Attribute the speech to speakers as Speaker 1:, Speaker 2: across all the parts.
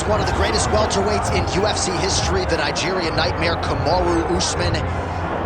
Speaker 1: is one of the greatest welterweights in UFC history, the Nigerian nightmare Kamaru Usman.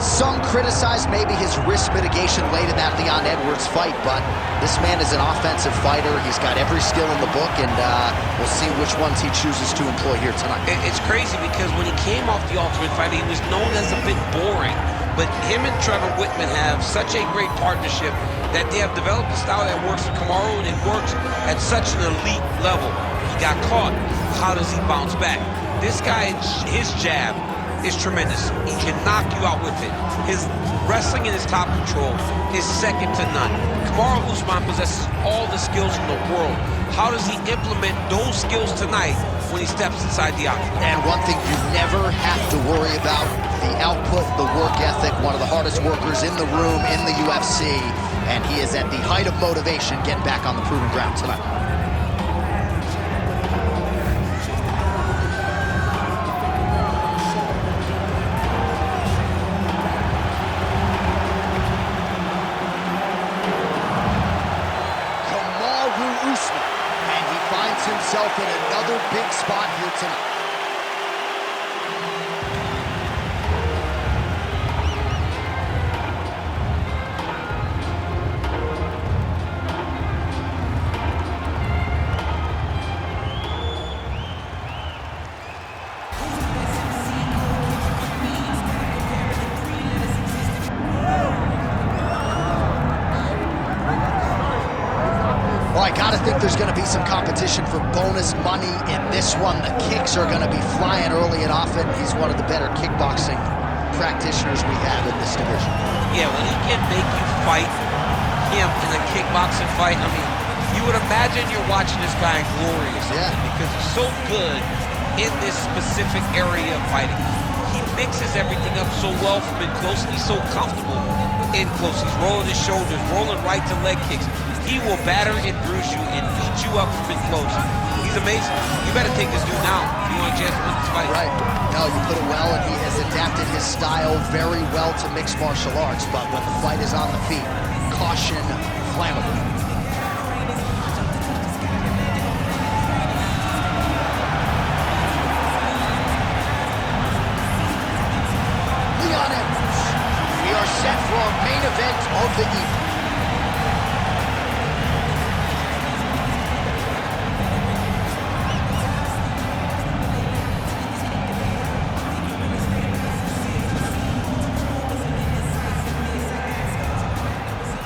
Speaker 1: Some criticize maybe his risk mitigation late in that Leon Edwards fight, but this man is an offensive fighter. He's got every skill in the book, and we'll see which ones he chooses to employ here tonight.
Speaker 2: It's crazy because when he came off the Ultimate Fighter, he was known as a bit boring. But him and Trevor Whitman have such a great partnership that they have developed a style that works for Kamaru, and it works at such an elite level. He got caught. How does he bounce back? This guy, his jab is tremendous. He can knock you out with it. His wrestling and his top control is second to none. Kamaru Usman possesses all the skills in the world. How does he implement those skills tonight when he steps inside the octagon?
Speaker 1: And one thing you never have to worry about, the output, the work ethic, one of the hardest workers in the room in the UFC, and he is at the height of motivation getting back on the proven ground tonight. Usman, and he finds himself in another big spot here tonight. I gotta think there's gonna be some competition for bonus money in this one. The kicks are gonna be flying early and often. He's one of the better kickboxing practitioners we have in this division.
Speaker 2: Yeah, when he can make you fight him in a kickboxing fight, I mean, you would imagine you're watching this guy in glory or something, because he's so good in this specific area of fighting. He mixes everything up so well from in close. He's so comfortable in close. He's rolling his shoulders, rolling right to leg kicks. He will batter and bruise you and beat you up from in close. He's amazing. You better take this dude now if you want a chance to win this fight.
Speaker 1: Right. No, you put it well, and he has adapted his style very well to mixed martial arts, but when the fight is on the feet, caution, flammable. Leon Edwards. We are set for our main event of the evening.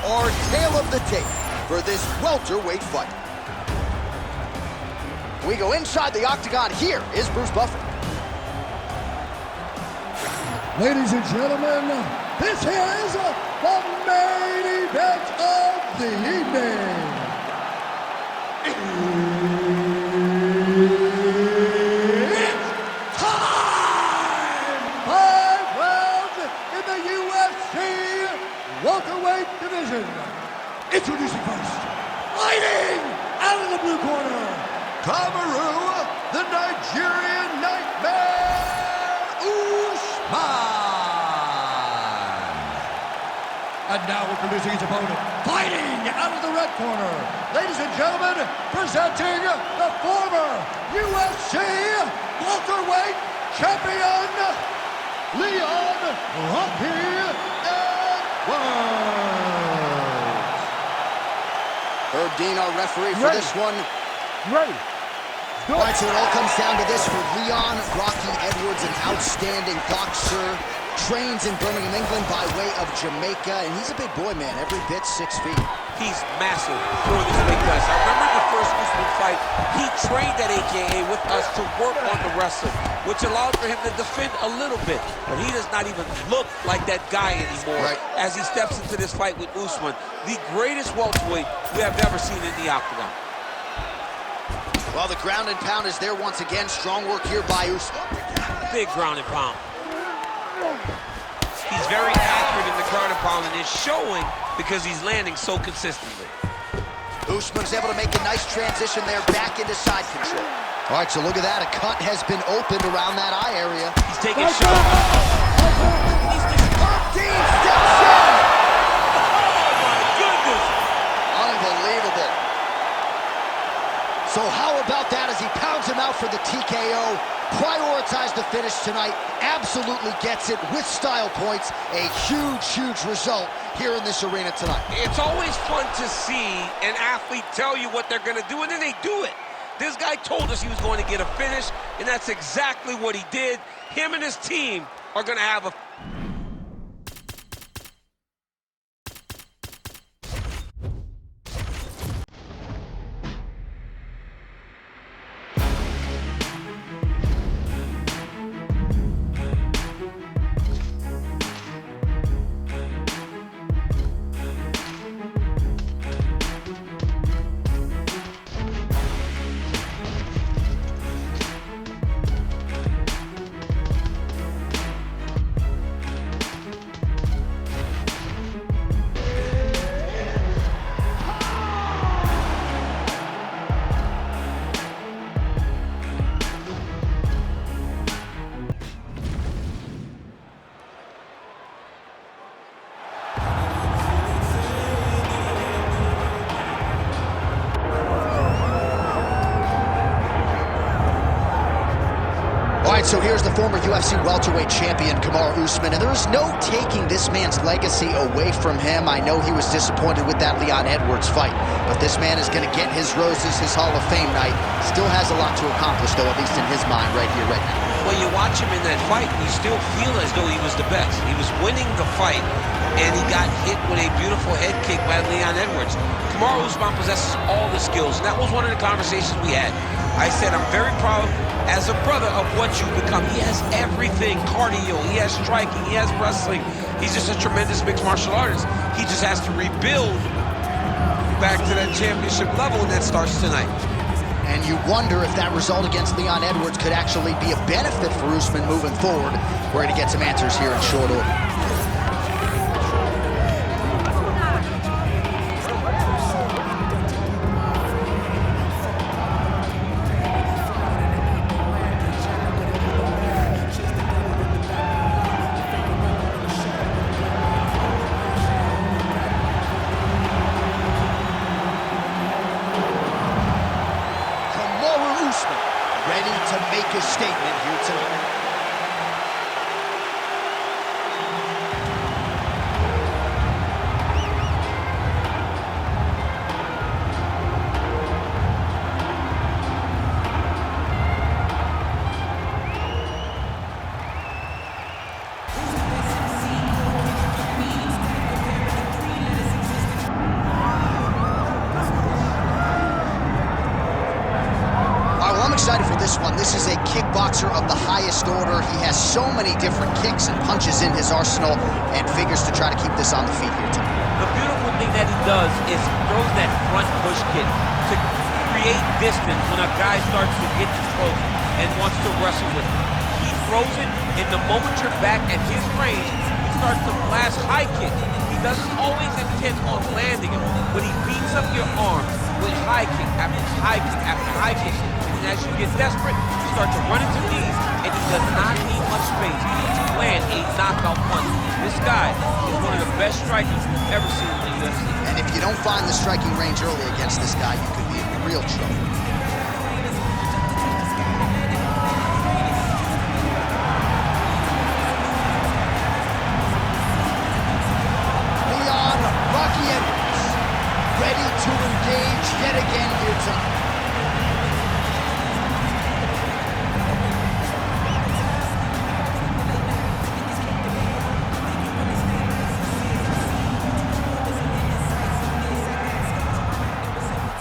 Speaker 1: Our tale of the tape for this welterweight fight. We go inside the octagon. Here is Bruce Buffer.
Speaker 3: Ladies and gentlemen, this is the main event of the evening. It's time! 5 rounds in the UFC welterweight division. Introducing first, fighting out of the blue corner, Kamaru, the Nigerian nightmare, Usman. And now introducing his opponent, fighting out of the red corner, ladies and gentlemen, presenting the former UFC welterweight champion, Leon Rocky Edwards.
Speaker 1: Herb Dean, our referee for this one.
Speaker 3: Ready.
Speaker 1: All right, so it all comes down to this for Leon Rocky Edwards, an outstanding boxer. Trains in Birmingham, England by way of Jamaica, and he's a big boy, man, every bit 6 feet.
Speaker 2: He's massive for this weight class. I remember the first Usman fight, he trained at AKA with us to work on the wrestling, which allowed for him to defend a little bit, but he does not even look like that guy anymore as he steps into this fight with Usman, the greatest welterweight we have ever seen in the octagon.
Speaker 1: Well, the ground and pound is there once again. Strong work here by Usman.
Speaker 2: Big ground and pound. He's very accurate in the ground and pound, and it's showing because he's landing so consistently.
Speaker 1: Usman's able to make a nice transition there back into side control. All right, so look at that. A cut has been opened around that eye area.
Speaker 2: He's taking shots.
Speaker 1: Herb Dean steps in.
Speaker 2: Oh, my goodness.
Speaker 1: Unbelievable. So how about that as he pounds him out for the TKO. Prioritized the finish tonight. Absolutely gets it with style points. A huge, huge result here in this arena tonight.
Speaker 2: It's always fun to see an athlete tell you what they're going to do, and then they do it. This guy told us he was going to get a finish, and that's exactly what he did. Him and his team are going to have a...
Speaker 1: So here's the former UFC welterweight champion, Kamaru Usman, and there is no taking this man's legacy away from him. I know he was disappointed with that Leon Edwards fight, but this man is going to get his roses, his Hall of Fame night. Still has a lot to accomplish, though, at least in his mind right here, right now.
Speaker 2: Well, you watch him in that fight, and you still feel as though he was the best. He was winning the fight, and he got hit with a beautiful head kick by Leon Edwards. Kamaru Usman possesses all the skills, and that was one of the conversations we had. I said, I'm very proud as a brother of what you've become. He has everything, cardio, he has striking, he has wrestling. He's just a tremendous mixed martial artist. He just has to rebuild back to that championship level, and that starts tonight.
Speaker 1: And you wonder if that result against Leon Edwards could actually be a benefit for Usman moving forward. We're going to get some answers here in short order. Ready to make a statement here tonight. I'm excited for this one. This is a kickboxer of the highest order. He has so many different kicks and punches in his arsenal and figures to try to keep this on the feet here tonight.
Speaker 4: The beautiful thing that he does is he throws that front push kick to create distance when a guy starts to get too close and wants to wrestle with him. He throws it, and the moment you're back at his range, he starts to blast high kicks. He doesn't always intend on landing him, but he beats up your arm with high kick after high kick after high kick. And as you get desperate, you start to run into knees, and he does not need much space to land a knockout punch. This guy is one of the best strikers we've ever seen in the UFC.
Speaker 1: And if you don't find the striking range early against this guy, you could be in real trouble. Leon Rocky Edwards, ready to engage yet again here tonight.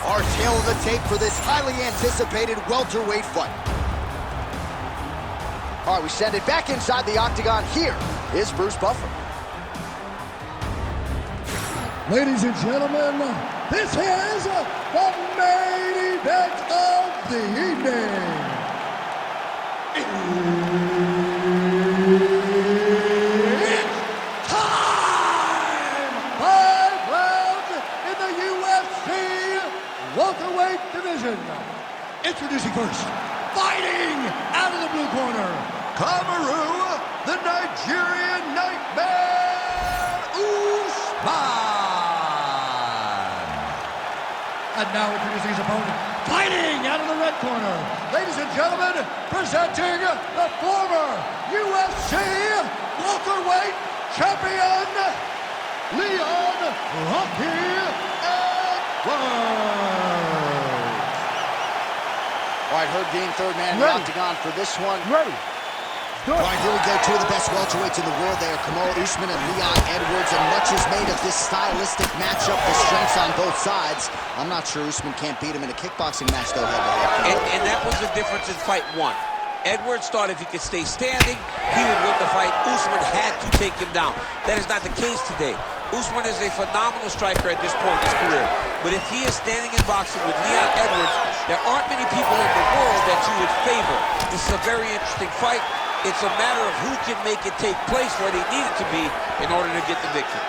Speaker 1: Our tail of the tape for this highly anticipated welterweight fight. All right, we send it back inside the octagon. Here is Bruce Buffer.
Speaker 3: Ladies and gentlemen, this is the main event of the evening. It's time! 5 rounds in the UFC welterweight division. Introducing first, fighting out of the blue corner, Kamaru, the Nigerian Nightmare, Usman. And now introducing his opponent, fighting out of the red red corner, ladies and gentlemen, presenting the former UFC welterweight champion, Leon Rocky Edwards.
Speaker 1: All right, Herb Dean, third man in the octagon for this one.
Speaker 3: Ready.
Speaker 1: All right, here we go. Two of the best welterweights in the world there, Kamaru Usman and Leon Edwards, and much is made of this stylistic matchup, the strengths on both sides. I'm not sure Usman can't beat him in a kickboxing match, though, head-to-head.
Speaker 2: And that was the difference in fight one. Edwards thought if he could stay standing, he would win the fight. Usman had to take him down. That is not the case today. Usman is a phenomenal striker at this point in his career. But if he is standing in boxing with Leon Edwards, there aren't many people in the world that you would favor. This is a very interesting fight. It's a matter of who can make it take place where they need it to be in order to get the victory.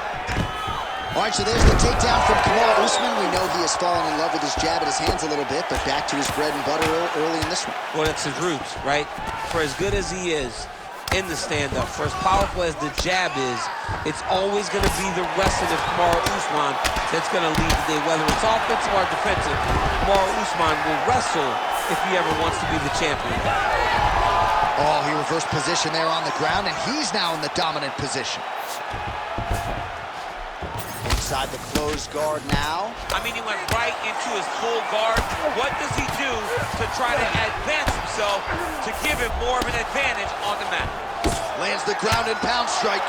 Speaker 1: All right, so there's the takedown from Kamaru Usman. We know he has fallen in love with his jab at his hands a little bit, but back to his bread and butter early in this one.
Speaker 2: Well, that's his roots, right? For as good as he is in the stand-up, for as powerful as the jab is, it's always going to be the wrestling of Kamaru Usman that's going to lead the day. Whether it's offensive or defensive, Kamaru Usman will wrestle if he ever wants to be the champion.
Speaker 1: Oh, he reversed position there on the ground, and he's now in the dominant position. Inside the closed guard now.
Speaker 4: I mean, he went right into his full guard. What does he do to try to advance himself to give him more of an advantage on the mat?
Speaker 1: Lands the ground and pound strike.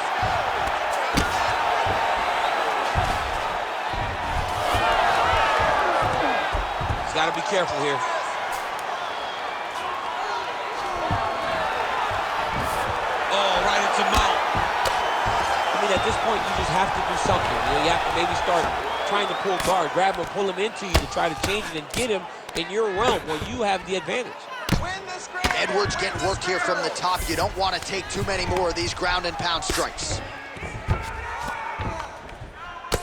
Speaker 2: He's got to be careful here.
Speaker 4: At this point, you just have to do something. You know, you have to maybe start trying to pull guard, grab him, pull him into you to try to change it and get him in your realm where you have the advantage.
Speaker 1: Edwards getting worked here from the top. You don't want to take too many more of these ground and pound strikes.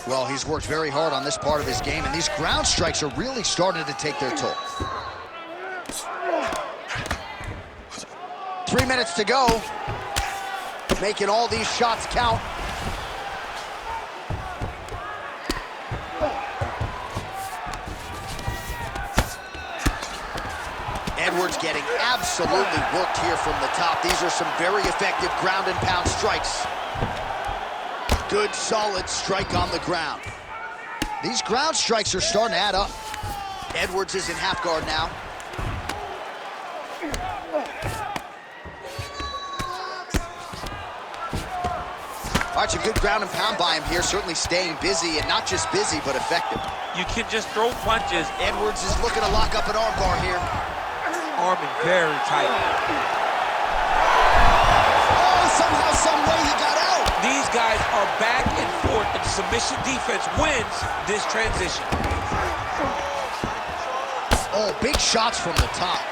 Speaker 1: Well, he's worked very hard on this part of his game, and these ground strikes are really starting to take their toll. 3 minutes to go. Making all these shots count. Edwards getting absolutely worked here from the top. These are some very effective ground and pound strikes. Good, solid strike on the ground. These ground strikes are starting to add up. Edwards is in half guard now. All right, some good ground and pound by him here, certainly staying busy, and not just busy, but effective.
Speaker 4: You can just throw punches.
Speaker 1: Edwards is looking to lock up an arm bar here.
Speaker 4: Arming very tight.
Speaker 1: Oh, somehow, some way he got out.
Speaker 4: These guys are back and forth, and submission defense wins this transition.
Speaker 1: Oh, big shots from the top.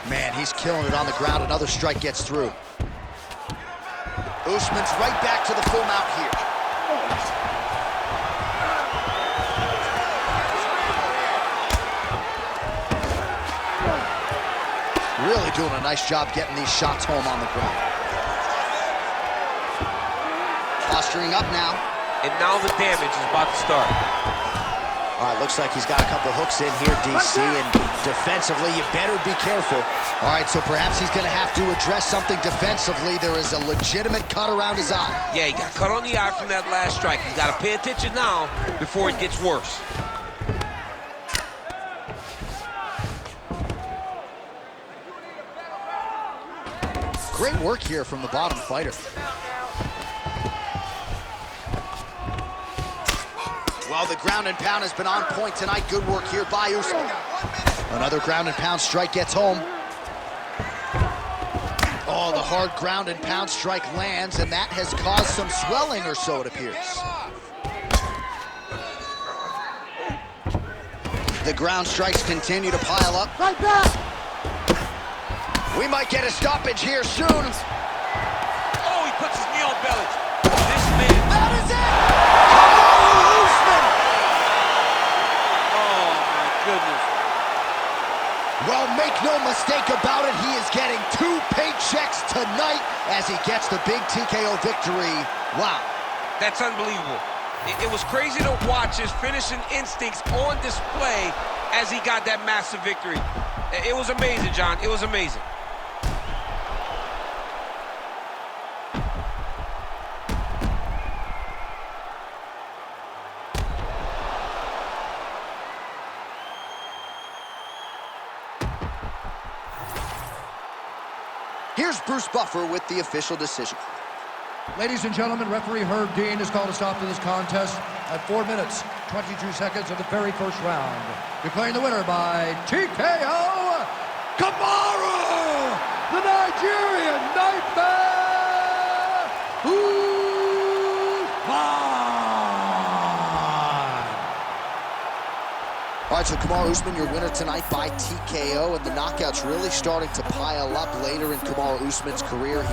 Speaker 1: Man, he's killing it on the ground. Another strike gets through. Usman's right back to the full mount here. Really doing a nice job getting these shots home on the ground. Posturing up now.
Speaker 4: And now the damage is about to start.
Speaker 1: All right, looks like he's got a couple hooks in here, DC, and defensively, you better be careful. All right, so perhaps he's gonna have to address something defensively. There is a legitimate cut around his eye.
Speaker 2: Yeah, he got cut on the eye from that last strike. He's got to pay attention now before it gets worse.
Speaker 1: Great work here from the bottom fighter. Well, the ground and pound has been on point tonight. Good work here by Usman. Another ground and pound strike gets home. Oh, the hard ground and pound strike lands, and that has caused some swelling or so, it appears. The ground strikes continue to pile up.
Speaker 3: Right back!
Speaker 1: We might get a stoppage here soon.
Speaker 4: Oh, he puts his knee on belly. This man.
Speaker 1: That is it! Kamaru Usman!
Speaker 4: Oh, my goodness.
Speaker 1: Well, make no mistake about it, he is getting 2 paychecks tonight as he gets the big TKO victory. Wow.
Speaker 2: That's unbelievable. It was crazy to watch his finishing instincts on display as he got that massive victory. It was amazing, John. It was amazing.
Speaker 1: Here's Bruce Buffer with the official decision.
Speaker 3: Ladies and gentlemen, referee Herb Dean has called a stop to this contest at 4 minutes, 22 seconds of the very first round. Declaring the winner by TKO, Kamaru, the Nigerian Nightmare, Usman.
Speaker 1: All right, so Kamaru Usman, your winner tonight by TKO, and the knockouts really starting to pile up later in Kamaru Usman's career.